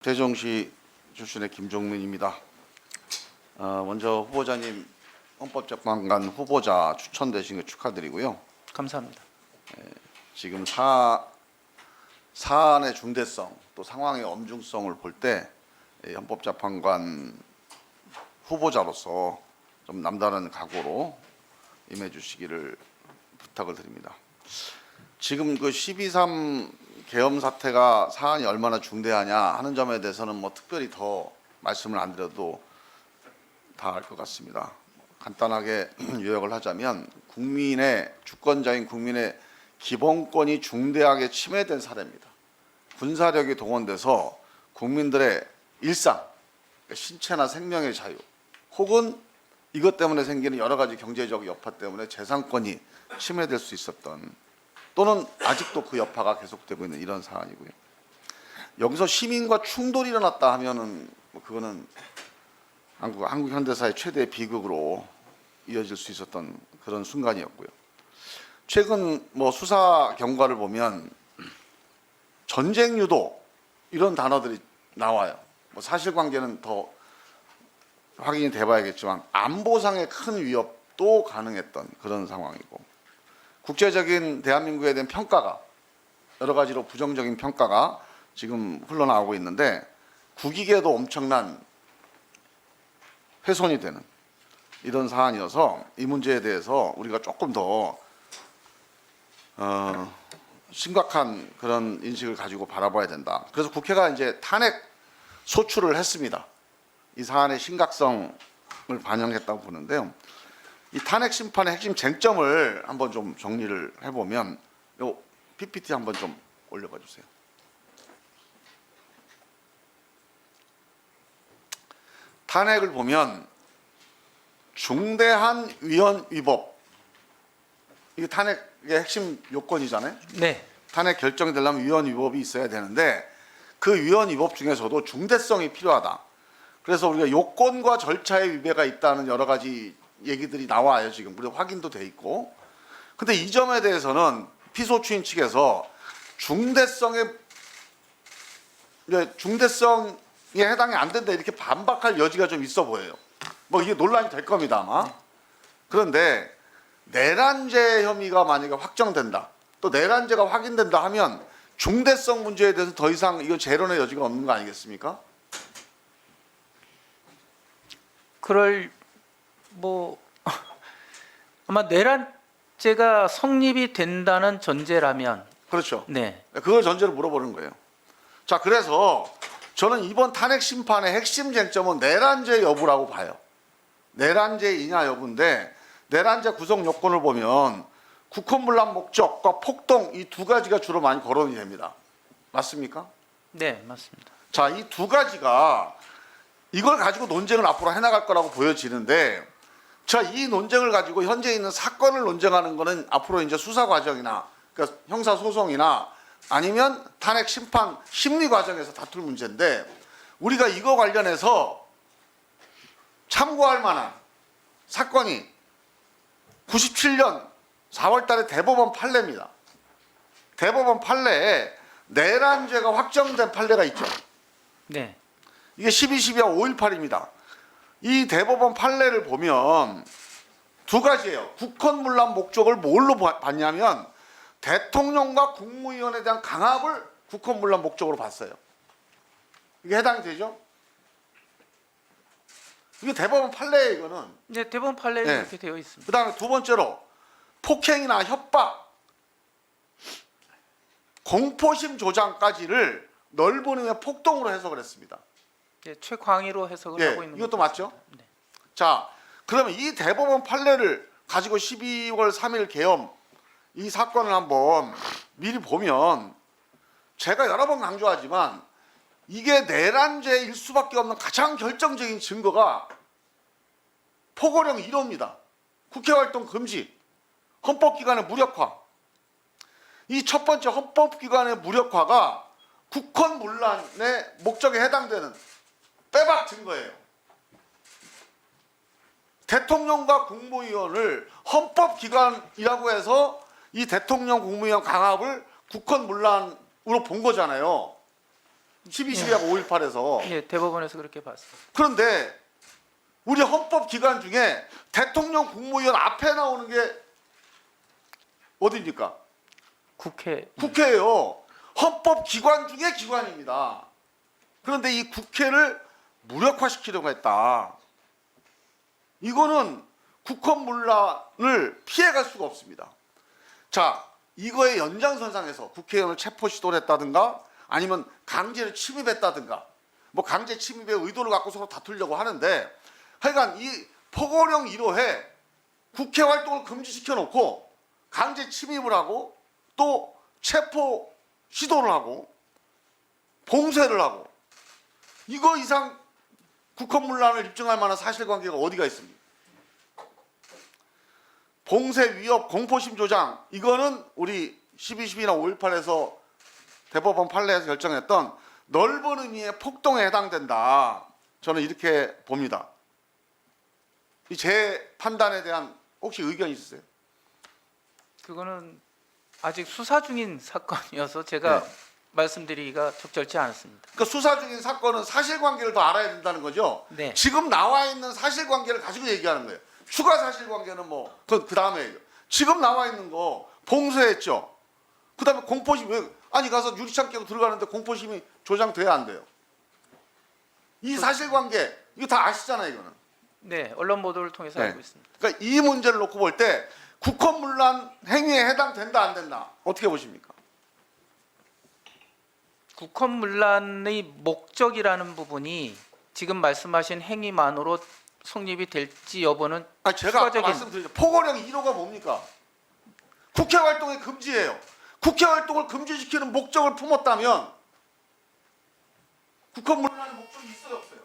세종시 출신의 김종민입니다. 먼저 후보자님 헌법재판관 후보자 추천되신 거 축하드리고요. 감사합니다. 지금 사안의 중대성 또 상황의 엄중성을 볼 때 헌법재판관 후보자로서 좀 남다른 각오로 임해주시기를 부탁을 드립니다. 지금 그 12.3 계엄 사태가 사안이 얼마나 중대하냐 하는 점에 대해서는 뭐 특별히 더 말씀을 안 드려도 다 알 것 같습니다. 간단하게 요약을 하자면 국민의 주권자인 국민의 기본권이 중대하게 침해된 사례입니다. 군사력이 동원돼서 국민들의 일상, 신체나 생명의 자유 혹은 이것 때문에 생기는 여러 가지 경제적 여파 때문에 재산권이 침해될 수 있었던 또는 아직도 그 여파가 계속되고 있는 이런 사안이고요. 여기서 시민과 충돌이 일어났다 하면은 뭐 그거는 한국 현대사의 최대의 비극으로 이어질 수 있었던 그런 순간이었고요. 최근 뭐 수사 경과를 보면 전쟁 유도 이런 단어들이 나와요. 뭐 사실관계는 더 확인이 돼봐야겠지만 안보상의 큰 위협도 가능했던 그런 상황이고. 국제적인 대한민국에 대한 평가가 여러 가지로 부정적인 평가가 지금 흘러나오고 있는데 국익에도 엄청난 훼손이 되는 이런 사안이어서 이 문제에 대해서 우리가 조금 더 심각한 그런 인식을 가지고 바라봐야 된다. 그래서 국회가 이제 탄핵 소추를 했습니다. 이 사안의 심각성을 반영했다고 보는데요. 이 탄핵 심판의 핵심 쟁점을 한번 좀 정리를 해보면 요 PPT 한번 좀 올려봐 주세요. 탄핵을 보면 중대한 위헌 위법 이게 탄핵의 핵심 요건이잖아요. 네. 탄핵 결정이 되려면 위헌 위법이 있어야 되는데 그 위헌 위법 중에서도 중대성이 필요하다. 그래서 우리가 요건과 절차의 위배가 있다는 여러 가지 얘기들이 나와요. 지금 우리 확인도 돼 있고. 근데 이 점에 대해서는 피소추인 측에서 중대성에 해당이 안 된다 이렇게 반박할 여지가 좀 있어 보여요. 뭐 이게 논란이 될 겁니다 아마. 그런데 내란죄 혐의가 만약에 확정된다, 또 내란죄가 확인된다 하면 중대성 문제에 대해서 더 이상 이건 재론의 여지가 없는 거 아니겠습니까? 그럴 뭐 아마 내란죄가 성립이 된다는 전제라면 그렇죠. 네. 그걸 전제로 물어보는 거예요. 자, 그래서 저는 이번 탄핵 심판의 핵심 쟁점은 내란죄 여부라고 봐요. 내란죄이냐 여부인데 내란죄 구성 요건을 보면 국헌문란 목적과 폭동 이 두 가지가 주로 많이 거론이 됩니다. 맞습니까? 네, 맞습니다. 자, 이 두 가지가 이걸 가지고 논쟁을 앞으로 해나갈 거라고 보여지는데 자, 이 논쟁을 가지고 현재 있는 사건을 논쟁하는 거는 앞으로 이제 수사 과정이나 그러니까 형사 소송이나 아니면 탄핵 심판 심리 과정에서 다툴 문제인데 우리가 이거 관련해서 참고할 만한 사건이 97년 4월 달에 대법원 판례입니다. 대법원 판례에 내란죄가 확정된 판례가 있죠. 네. 이게 12.12와 5.18입니다. 이 대법원 판례를 보면 두 가지예요. 국헌문란 목적을 뭘로 봤냐면 대통령과 국무위원에 대한 강압을 국헌문란 목적으로 봤어요. 이게 해당이 되죠? 이게 대법원 판례예요, 이거는. 네, 대법원 판례에 네. 이렇게 되어 있습니다. 그다음에 두 번째로 폭행이나 협박, 공포심 조장까지를 넓은 의미의 폭동으로 해석을 했습니다. 네, 최광의로 해석을 예, 하고 있는 이것도 것 맞죠? 같습니다. 네. 자, 그러면 이 대법원 판례를 가지고 12월 3일 계엄 이 사건을 한번 미리 보면 제가 여러 번 강조하지만 이게 내란죄일 수밖에 없는 가장 결정적인 증거가 포고령 1호입니다. 국회활동 금지, 헌법기관의 무력화. 이 첫 번째 헌법기관의 무력화가 국헌문란의 목적에 해당되는 빼박 증거예요. 대통령과 국무위원을 헌법기관이라고 해서 이 대통령 국무위원 강압을 국헌문란으로 본 거잖아요. 12.12하고 5.18에서. 예, 대법원에서 그렇게 봤습니다. 그런데 우리 헌법 기관 중에 대통령 국무위원 앞에 나오는 게 어디입니까? 국회예요. 헌법 기관 중에 기관입니다. 그런데 이 국회를 무력화시키려고 했다. 이거는 국헌문란을 피해갈 수가 없습니다. 자, 이거의 연장선상에서 국회의원을 체포 시도를 했다든가 아니면 강제로 침입했다든가 뭐 강제 침입의 의도를 갖고 서로 다투려고 하는데 하여간 이 포고령 1호에 국회 활동을 금지시켜 놓고 강제 침입을 하고 또 체포 시도를 하고 봉쇄를 하고 이거 이상 국헌문란을 입증할 만한 사실관계가 어디가 있습니까? 봉쇄 위협 공포심 조장 이거는 우리 12.12나 5.18에서 대법원 판례에서 결정했던 넓은 의미의 폭동에 해당된다. 저는 이렇게 봅니다. 제 판단에 대한 혹시 의견 있으세요? 그거는 아직 수사 중인 사건이어서 제가 네. 말씀드리기가 적절치 않습니다. 그러니까 수사 중인 사건은 사실관계를 더 알아야 된다는 거죠. 네. 지금 나와 있는 사실관계를 가지고 얘기하는 거예요. 추가 사실관계는 뭐 그 다음에 얘기해요. 지금 나와 있는 거 봉쇄했죠. 그다음에 공포심 아니 가서 유리창 깨고 들어가는데 공포심이 조장돼야 안 돼요. 이 사실관계 이거 다 아시잖아요, 이거는. 네, 언론 보도를 통해서 네. 알고 있습니다. 그러니까 이 문제를 놓고 볼 때 국헌문란 행위에 해당된다 안 된다 어떻게 보십니까? 국헌문란의 목적이라는 부분이 지금 말씀하신 행위만으로 성립이 될지 여부는 아 제가 아까 추가적인- 말씀드렸죠. 포고령 1호가 뭡니까? 국회 활동의 금지예요. 국회 활동을 금지시키는 목적을 품었다면 국헌문란의 목적이 있어요 없어요?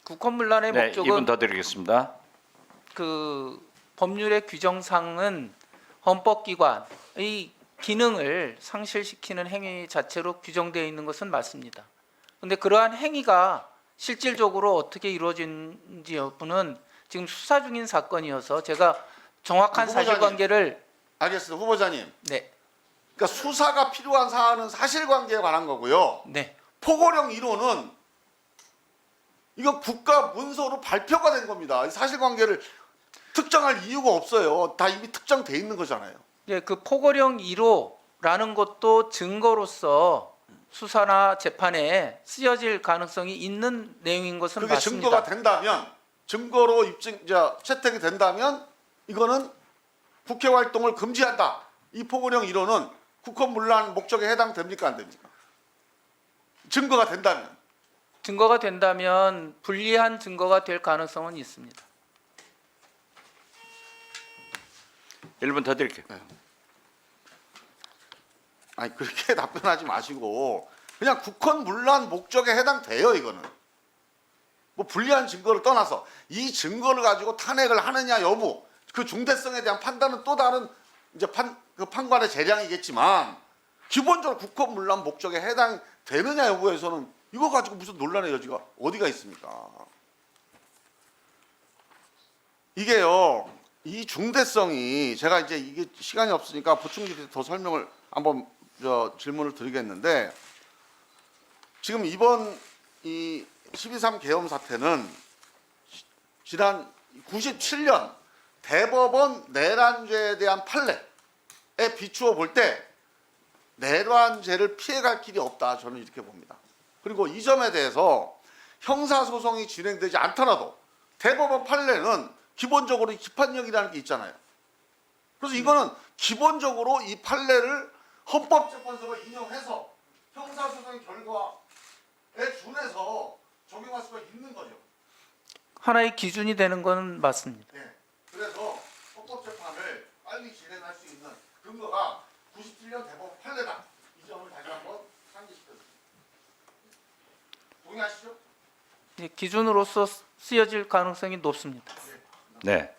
국헌문란의 네, 목적은 2분 더 드리겠습니다. 그 법률의 규정상은 헌법기관의 기능을 상실시키는 행위 자체로 규정되어 있는 것은 맞습니다. 그런데 그러한 행위가 실질적으로 어떻게 이루어진지 여부는 지금 수사 중인 사건이어서 제가 정확한 후보자님. 사실관계를 알겠습니다. 후보자님. 네, 그러니까 수사가 필요한 사안은 사실관계에 관한 거고요. 네, 포고령 1호는 이거 국가 문서로 발표가 된 겁니다. 이 사실관계를 특정할 이유가 없어요. 다 이미 특정돼 있는 거잖아요. 예, 그 포고령 1호라는 것도 증거로서 수사나 재판에 쓰여질 가능성이 있는 내용인 것은 그게 맞습니다. 증거가 된다면 증거로 채택이 된다면 이거는 국회 활동을 금지한다. 이 포고령 1호는 국헌문란 목적에 해당됩니까 안 됩니까? 증거가 된다면. 증거가 된다면 불리한 증거가 될 가능성은 있습니다. 1분 더 드릴게요. 아니 그렇게 답변하지 마시고 그냥 국헌문란 목적에 해당돼요 이거는. 뭐 불리한 증거를 떠나서 이 증거를 가지고 탄핵을 하느냐 여부 그 중대성에 대한 판단은 또 다른 이제 그 판관의 재량이겠지만 기본적으로 국헌문란 목적에 해당되느냐 여부에서는 이거 가지고 무슨 논란의 여지가 어디가 있습니까? 이게요 이 중대성이 제가 이제 이게 시간이 없으니까 보충질에 더 설명을 한번 질문을 드리겠는데 지금 이번 이 12.3 계엄 사태는 지난 97년 대법원 내란죄에 대한 판례에 비추어 볼 때 내란죄를 피해갈 길이 없다 저는 이렇게 봅니다. 그리고 이 점에 대해서 형사소송이 진행되지 않더라도 대법원 판례는 기본적으로 기판력이라는 게 있잖아요. 그래서 이거는 기본적으로 이 판례를 헌법재판소가 인용해서 형사소송의 결과에 준해서 적용할 수가 있는 거죠. 하나의 기준이 되는 건 맞습니다. 네. 그래서 헌법재판을 빨리 진행할 수 있는 근거가 97년 대법원 판례다. 이 점을 다시 한번 상기시켰습니다. 동의하시죠? 예, 기준으로서 쓰여질 가능성이 높습니다. 네,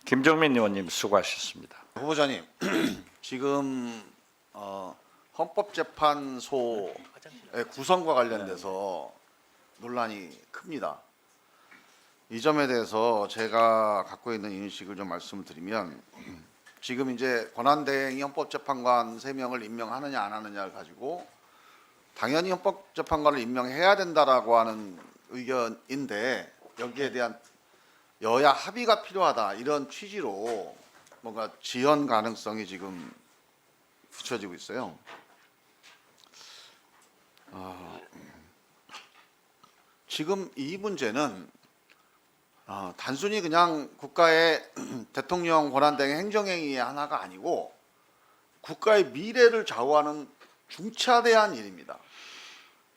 김종민 의원님 수고하셨습니다. 후보자님, 지금 헌법재판소의 구성과 관련돼서 논란이 큽니다. 이 점에 대해서 제가 갖고 있는 인식을 좀 말씀을 드리면 지금 이제 권한대행이 헌법재판관 3명을 임명하느냐 안 하느냐를 가지고 당연히 헌법재판관을 임명해야 된다라고 하는 의견인데 여기에 대한 여야 합의가 필요하다 이런 취지로 뭔가 지연 가능성이 지금 비춰지고 있어요. 지금 이 문제는 단순히 그냥 국가의 대통령 권한대행 행정행위의 하나가 아니고 국가의 미래를 좌우하는 중차대한 일입니다.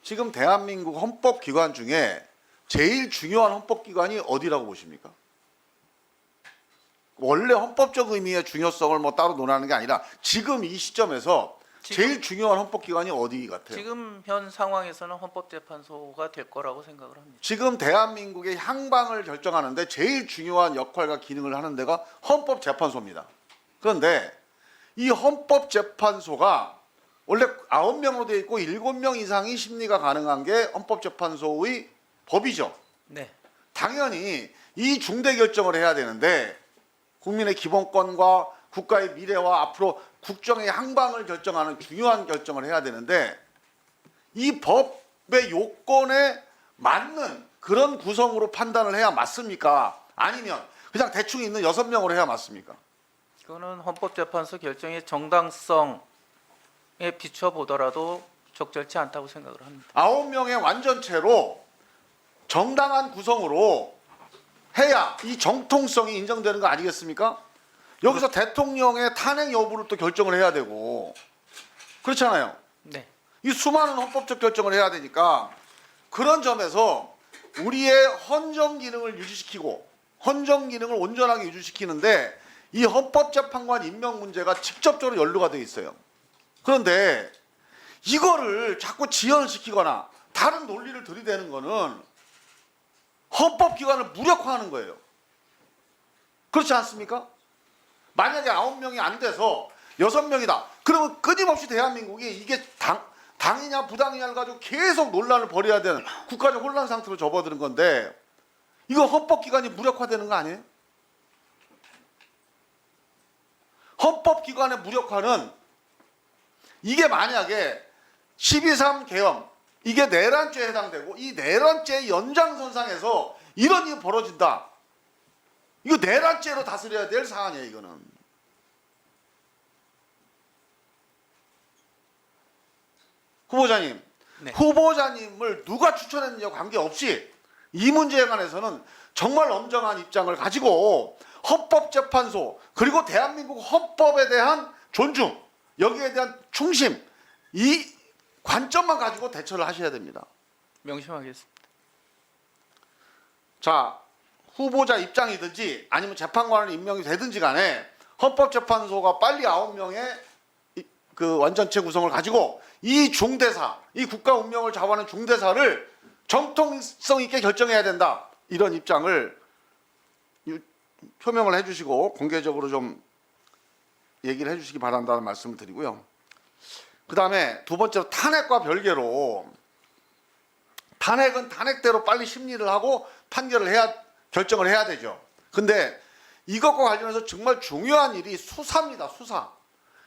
지금 대한민국 헌법기관 중에 제일 중요한 헌법기관이 어디라고 보십니까? 원래 헌법적 의미의 중요성을 뭐 따로 논하는 게 아니라 지금 이 시점에서 제일 중요한 헌법기관이 어디 같아요? 지금 현 상황에서는 헌법재판소가 될 거라고 생각을 합니다. 지금 대한민국의 향방을 결정하는데 제일 중요한 역할과 기능을 하는 데가 헌법재판소입니다. 그런데 이 헌법재판소가 원래 9명으로 되어 있고 7명 이상이 심리가 가능한 게 헌법재판소의 법이죠. 네. 당연히 이 중대 결정을 해야 되는데 국민의 기본권과 국가의 미래와 앞으로 국정의 향방을 결정하는 중요한 결정을 해야 되는데 이 법의 요건에 맞는 그런 구성으로 판단을 해야 맞습니까? 아니면 그냥 대충 있는 6명으로 해야 맞습니까? 그거는 헌법재판소 결정의 정당성에 비춰보더라도 적절치 않다고 생각을 합니다. 9명의 완전체로 정당한 구성으로 해야 이 정통성이 인정되는 거 아니겠습니까? 여기서 대통령의 탄핵 여부를 또 결정을 해야 되고 그렇잖아요. 네. 이 수많은 헌법적 결정을 해야 되니까 그런 점에서 우리의 헌정 기능을 유지시키고 헌정 기능을 온전하게 유지시키는데 이 헌법재판관 임명 문제가 직접적으로 연루가 되어 있어요. 그런데 이거를 자꾸 지연을 시키거나 다른 논리를 들이대는 거는 헌법기관을 무력화하는 거예요. 그렇지 않습니까? 만약에 9명이 안 돼서 6명이다. 그러면 끊임없이 대한민국이 이게 당이냐 부당이냐를 가지고 계속 논란을 벌여야 되는 국가적 혼란 상태로 접어드는 건데 이거 헌법기관이 무력화되는 거 아니에요? 헌법기관의 무력화는 이게 만약에 12.3 계엄 이게 내란죄에 해당되고 이 내란죄의 연장선상에서 이런 일이 벌어진다. 이거 내란죄로 다스려야 될 사안이에요. 이거는. 후보자님. 네. 후보자님을 누가 추천했느냐 관계없이 이 문제에 관해서는 정말 엄정한 입장을 가지고 헌법재판소 그리고 대한민국 헌법에 대한 존중 여기에 대한 충심 이 관점만 가지고 대처를 하셔야 됩니다. 명심하겠습니다. 자, 후보자 입장이든지 아니면 재판관을 임명이 되든지 간에 헌법재판소가 빨리 9명의 그 완전체 구성을 가지고 이 중대사, 이 국가 운명을 좌우하는 중대사를 정통성 있게 결정해야 된다. 이런 입장을 표명을 해주시고 공개적으로 좀 얘기를 해주시기 바란다는 말씀을 드리고요. 그 다음에 두 번째로 탄핵과 별개로 탄핵은 탄핵대로 빨리 심리를 하고 판결을 해야 결정을 해야 되죠. 근데 이것과 관련해서 정말 중요한 일이 수사입니다. 수사.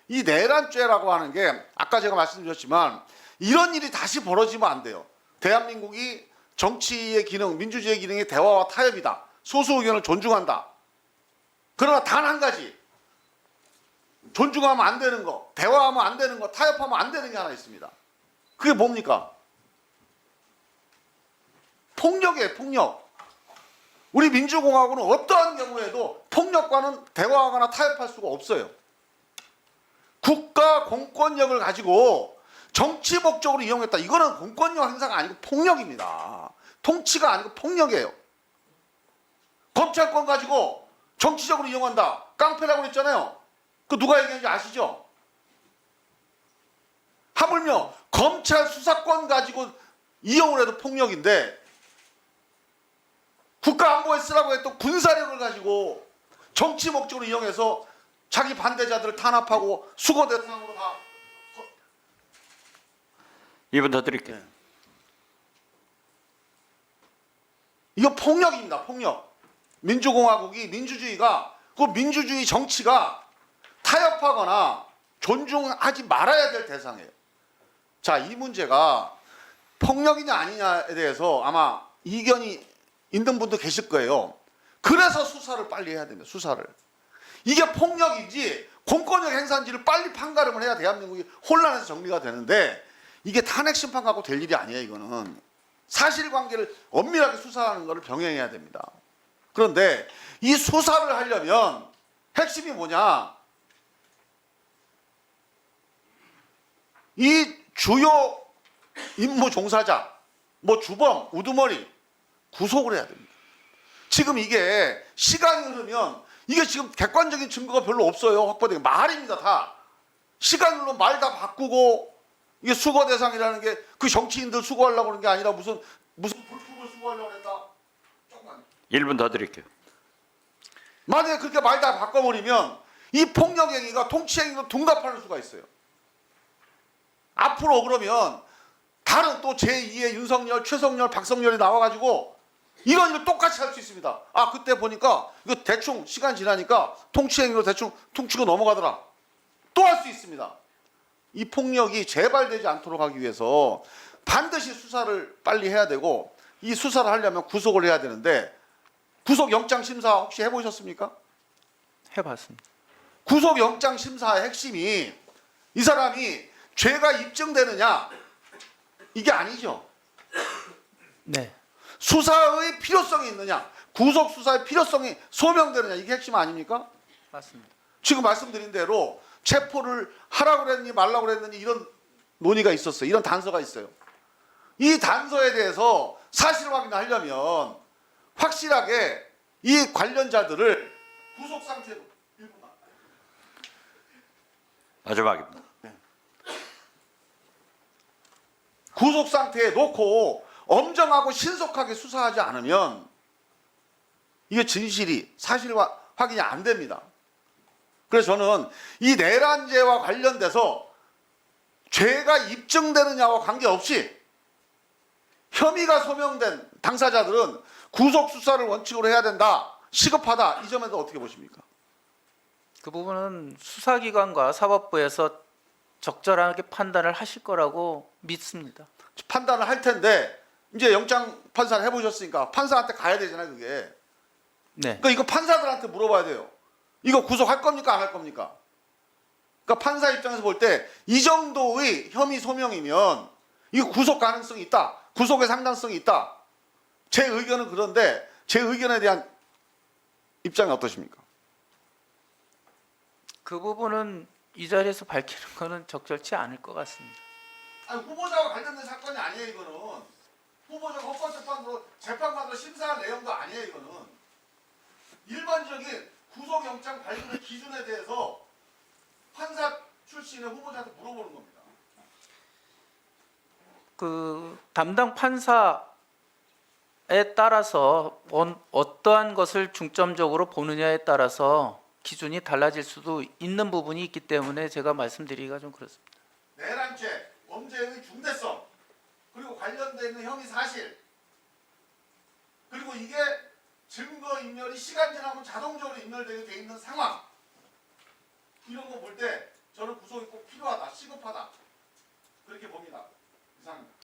이 내란죄라고 하는 게 아까 제가 말씀드렸지만 이런 일이 다시 벌어지면 안 돼요. 대한민국이 정치의 기능, 민주주의의 기능이 대화와 타협이다. 소수 의견을 존중한다. 그러나 단 한 가지 존중하면 안 되는 거, 대화하면 안 되는 거, 타협하면 안 되는 게 하나 있습니다. 그게 뭡니까? 폭력이에요, 폭력. 우리 민주공화국은 어떠한 경우에도 폭력과는 대화하거나 타협할 수가 없어요. 국가 공권력을 가지고 정치 목적으로 이용했다. 이거는 공권력 행사가 아니고 폭력입니다. 통치가 아니고 폭력이에요. 검찰권 가지고 정치적으로 이용한다. 깡패라고 그랬잖아요. 그 누가 얘기했는지 아시죠? 하물며 검찰 수사권 가지고 이용을 해도 폭력인데 국가안보에 쓰라고 했던 군사력을 가지고 정치 목적으로 이용해서 자기 반대자들을 탄압하고 수거 대상으로 다 2분 더 드릴게요. 네. 이거 폭력입니다. 폭력. 민주공화국이 민주주의가 그 민주주의 정치가 타협하거나 존중하지 말아야 될 대상이에요. 자, 이 문제가 폭력이냐 아니냐에 대해서 아마 이견이 있는 분도 계실 거예요. 그래서 수사를 빨리 해야 됩니다. 수사를. 이게 폭력인지 공권력 행사인지를 빨리 판가름을 해야 대한민국이 혼란에서 정리가 되는데 이게 탄핵 심판 갖고 될 일이 아니에요. 이거는 사실관계를 엄밀하게 수사하는 것을 병행해야 됩니다. 그런데 이 수사를 하려면 핵심이 뭐냐? 이 주요 임무 종사자, 뭐 주범, 우두머리 구속을 해야 됩니다. 지금 이게 시간이 흐르면 이게 지금 객관적인 증거가 별로 없어요. 확보되게 말입니다. 다 시간 흐르면 말 다 바꾸고 이게 수거 대상이라는 게 그 정치인들 수거하려고 그러는 게 아니라 무슨 불법을 수거하려고 했다. 조금만. 1분 더 드릴게요. 만약에 그렇게 말 다 바꿔버리면 이 폭력 행위가 통치 행위로 둔갑하는 수가 있어요. 앞으로 그러면 다른 또 제2의 윤석열, 최석열, 박성열이 나와가지고 이런 일을 똑같이 할 수 있습니다. 아, 그때 보니까 이거 대충 시간 지나니까 통치 행위로 대충 퉁치고 넘어가더라. 또 할 수 있습니다. 이 폭력이 재발되지 않도록 하기 위해서 반드시 수사를 빨리 해야 되고 이 수사를 하려면 구속을 해야 되는데 구속영장 심사 혹시 해보셨습니까? 해봤습니다. 구속영장 심사의 핵심이 이 사람이 죄가 입증되느냐 이게 아니죠. 네, 수사의 필요성이 있느냐, 구속 수사의 필요성이 소명되느냐 이게 핵심 아닙니까? 맞습니다. 지금 말씀드린 대로 체포를 하라고 그랬니 말라고 그랬느니 이런 논의가 있었어요. 이런 단서가 있어요. 이 단서에 대해서 사실 확인하려면 확실하게 이 관련자들을 구속 상태로 마지막입니다. 구속 상태에 놓고 엄정하고 신속하게 수사하지 않으면 이게 진실이 사실과 확인이 안 됩니다. 그래서 저는 이 내란죄와 관련돼서 죄가 입증되느냐와 관계없이 혐의가 소명된 당사자들은 구속 수사를 원칙으로 해야 된다. 시급하다. 이 점에서 어떻게 보십니까? 그 부분은 수사기관과 사법부에서 적절하게 판단을 하실 거라고 믿습니다. 판단을 할 텐데 이제 영장 판사를 해보셨으니까 판사한테 가야 되잖아요. 그게. 네, 그러니까 이거 판사들한테 물어봐야 돼요. 이거 구속할 겁니까? 안 할 겁니까? 그러니까 판사 입장에서 볼 때 이 정도의 혐의 소명이면 이거 구속 가능성이 있다. 구속의 상당성이 있다. 제 의견은 그런데 제 의견에 대한 입장이 어떠십니까? 그 부분은 이 자리에서 밝히는 거는 적절치 않을 것 같습니다. 아니, 후보자와 관련된 사건이 아니에요. 이거는 후보자가 헌법재판소로 재판관으로 심사할 내용도 아니에요. 이거는 일반적인 구속영장 발부의 기준에 대해서 판사 출신의 후보자한테 물어보는 겁니다. 그 담당 판사에 따라서 어떠한 것을 중점적으로 보느냐에 따라서 기준이 달라질 수도 있는 부분이 있기 때문에 제가 말씀드리기가 좀 그렇습니다. 내란죄, 범죄의 중대성, 그리고 관련되어 있는 혐의 사실, 그리고 이게 증거 인멸이 시간 지나면 자동적으로 인멸되게 돼 있는 상황, 이런 거 볼 때 저는 구속이 꼭 필요하다, 시급하다 그렇게 봅니다. 이상입니다.